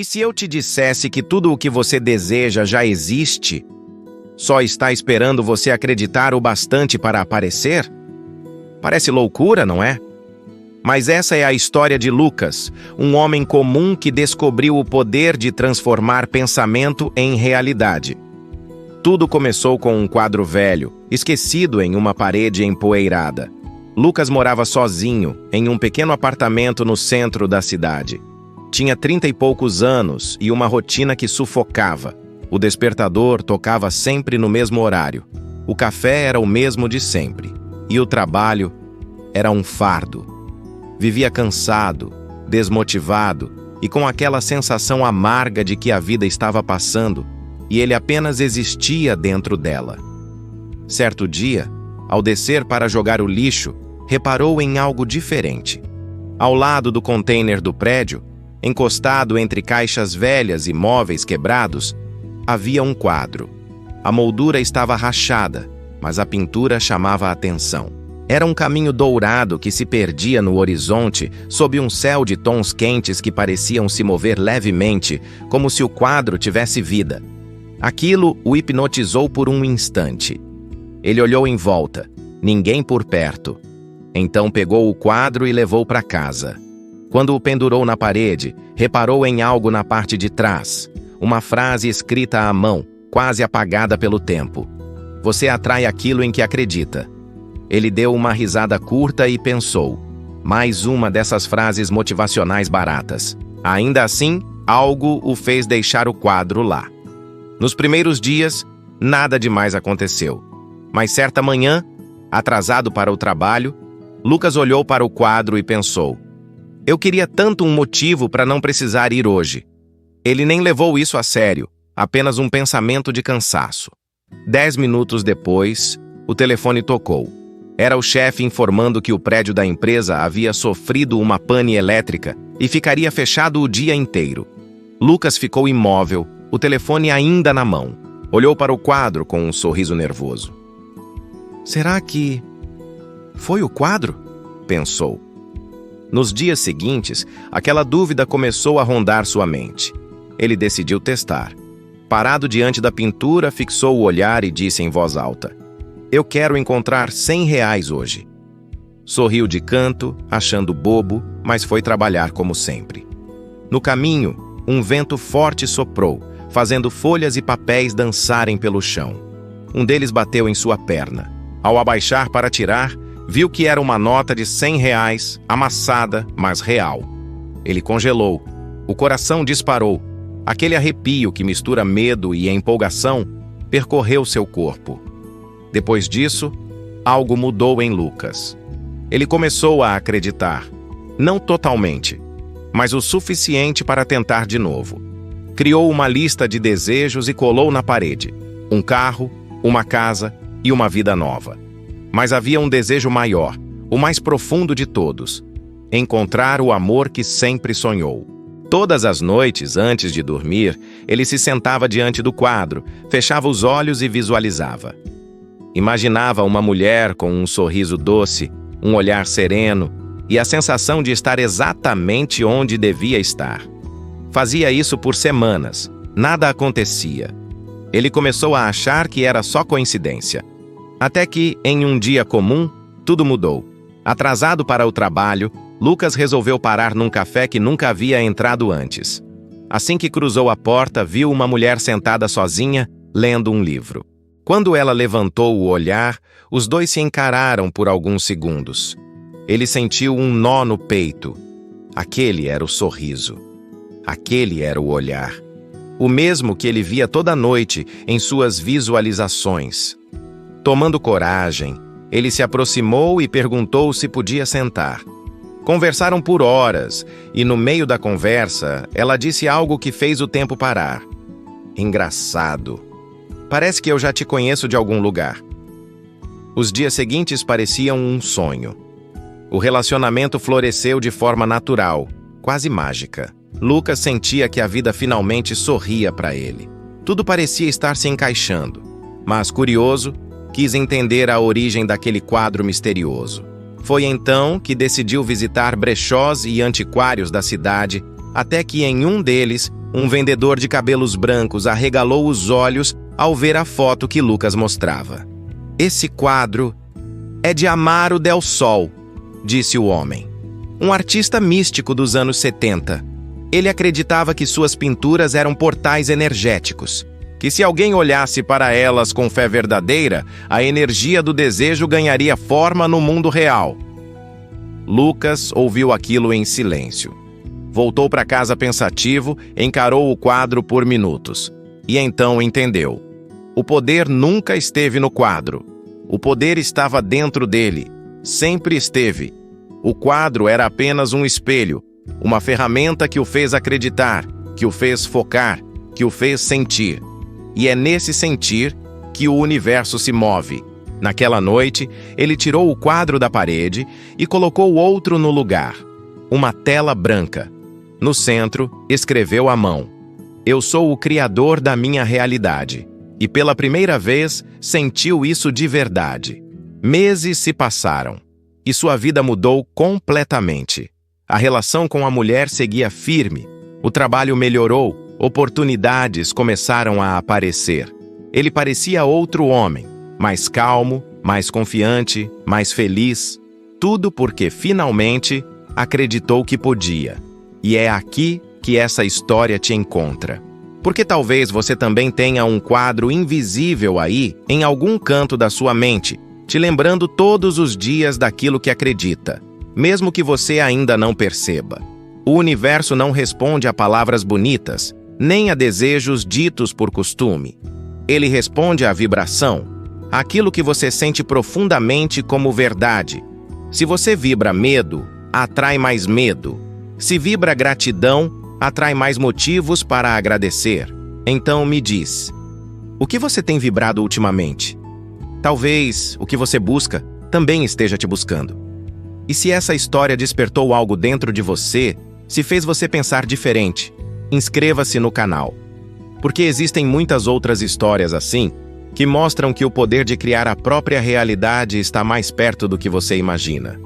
E se eu te dissesse que tudo o que você deseja já existe, só está esperando você acreditar o bastante para aparecer? Parece loucura, não é? Mas essa é a história de Lucas, um homem comum que descobriu o poder de transformar pensamento em realidade. Tudo começou com um quadro velho, esquecido em uma parede empoeirada. Lucas morava sozinho, em um pequeno apartamento no centro da cidade. Tinha 30 e poucos anos e uma rotina que sufocava. O despertador tocava sempre no mesmo horário. O café era o mesmo de sempre. E o trabalho era um fardo. Vivia cansado, desmotivado e com aquela sensação amarga de que a vida estava passando e ele apenas existia dentro dela. Certo dia, ao descer para jogar o lixo, reparou em algo diferente. Ao lado do container do prédio, encostado entre caixas velhas e móveis quebrados, havia um quadro. A moldura estava rachada, mas a pintura chamava a atenção. Era um caminho dourado que se perdia no horizonte sob um céu de tons quentes que pareciam se mover levemente, como se o quadro tivesse vida. Aquilo o hipnotizou por um instante. Ele olhou em volta, ninguém por perto. Então pegou o quadro e levou para casa. Quando o pendurou na parede, reparou em algo na parte de trás. Uma frase escrita à mão, quase apagada pelo tempo. Você atrai aquilo em que acredita. Ele deu uma risada curta e pensou. Mais uma dessas frases motivacionais baratas. Ainda assim, algo o fez deixar o quadro lá. Nos primeiros dias, nada demais aconteceu. Mas certa manhã, atrasado para o trabalho, Lucas olhou para o quadro e pensou: eu queria tanto um motivo para não precisar ir hoje. Ele nem levou isso a sério, apenas um pensamento de cansaço. 10 minutos depois, o telefone tocou. Era o chefe informando que o prédio da empresa havia sofrido uma pane elétrica e ficaria fechado o dia inteiro. Lucas ficou imóvel, o telefone ainda na mão. Olhou para o quadro com um sorriso nervoso. Será que foi o quadro? Pensou. Nos dias seguintes, aquela dúvida começou a rondar sua mente. Ele decidiu testar. Parado diante da pintura, fixou o olhar e disse em voz alta: eu quero encontrar R$100 hoje. Sorriu de canto, achando bobo, mas foi trabalhar como sempre. No caminho, um vento forte soprou, fazendo folhas e papéis dançarem pelo chão. Um deles bateu em sua perna. Ao abaixar para tirar, viu que era uma nota de R$100, amassada, mas real. Ele congelou. O coração disparou. Aquele arrepio que mistura medo e empolgação percorreu seu corpo. Depois disso, algo mudou em Lucas. Ele começou a acreditar. Não totalmente, mas o suficiente para tentar de novo. Criou uma lista de desejos e colou na parede. Um carro, uma casa e uma vida nova. Mas havia um desejo maior, o mais profundo de todos: encontrar o amor que sempre sonhou. Todas as noites, antes de dormir, ele se sentava diante do quadro, fechava os olhos e visualizava. Imaginava uma mulher com um sorriso doce, um olhar sereno e a sensação de estar exatamente onde devia estar. Fazia isso por semanas, nada acontecia. Ele começou a achar que era só coincidência. Até que, em um dia comum, tudo mudou. Atrasado para o trabalho, Lucas resolveu parar num café que nunca havia entrado antes. Assim que cruzou a porta, viu uma mulher sentada sozinha, lendo um livro. Quando ela levantou o olhar, os dois se encararam por alguns segundos. Ele sentiu um nó no peito. Aquele era o sorriso. Aquele era o olhar. O mesmo que ele via toda noite em suas visualizações. Tomando coragem, ele se aproximou e perguntou se podia sentar. Conversaram por horas, e no meio da conversa, ela disse algo que fez o tempo parar. Engraçado. Parece que eu já te conheço de algum lugar. Os dias seguintes pareciam um sonho. O relacionamento floresceu de forma natural, quase mágica. Lucas sentia que a vida finalmente sorria para ele. Tudo parecia estar se encaixando. Mas, curioso, quis entender a origem daquele quadro misterioso. Foi então que decidiu visitar brechós e antiquários da cidade, até que em um deles Um vendedor de cabelos brancos arregalou os olhos ao ver a foto que Lucas mostrava. Esse quadro é de Amaro del Sol, disse o homem. Um artista místico dos anos 70. Ele acreditava que suas pinturas eram portais energéticos, que se alguém olhasse para elas com fé verdadeira, a energia do desejo ganharia forma no mundo real. Lucas ouviu aquilo em silêncio. Voltou para casa pensativo, encarou o quadro por minutos. E então entendeu. O poder nunca esteve no quadro. O poder estava dentro dele. Sempre esteve. O quadro era apenas um espelho, uma ferramenta que o fez acreditar, que o fez focar, que o fez sentir. E é nesse sentir que o universo se move. Naquela noite, ele tirou o quadro da parede e colocou outro no lugar. Uma tela branca. No centro, escreveu à mão: Eu sou o criador da minha realidade. E pela primeira vez, sentiu isso de verdade. Meses se passaram. E sua vida mudou completamente. A relação com a mulher seguia firme. O trabalho melhorou. Oportunidades começaram a aparecer. Ele parecia outro homem, mais calmo, mais confiante, mais feliz. Tudo porque, finalmente, acreditou que podia. E é aqui que essa história te encontra. Porque talvez você também tenha um quadro invisível aí, em algum canto da sua mente, te lembrando todos os dias daquilo que acredita, mesmo que você ainda não perceba. O universo não responde a palavras bonitas, nem a desejos ditos por costume. Ele responde à vibração, aquilo que você sente profundamente como verdade. Se você vibra medo, atrai mais medo. Se vibra gratidão, atrai mais motivos para agradecer. Então me diz, o que você tem vibrado ultimamente? Talvez o que você busca também esteja te buscando. E se essa história despertou algo dentro de você, se fez você pensar diferente, inscreva-se no canal. Porque existem muitas outras histórias assim, que mostram que o poder de criar a própria realidade está mais perto do que você imagina.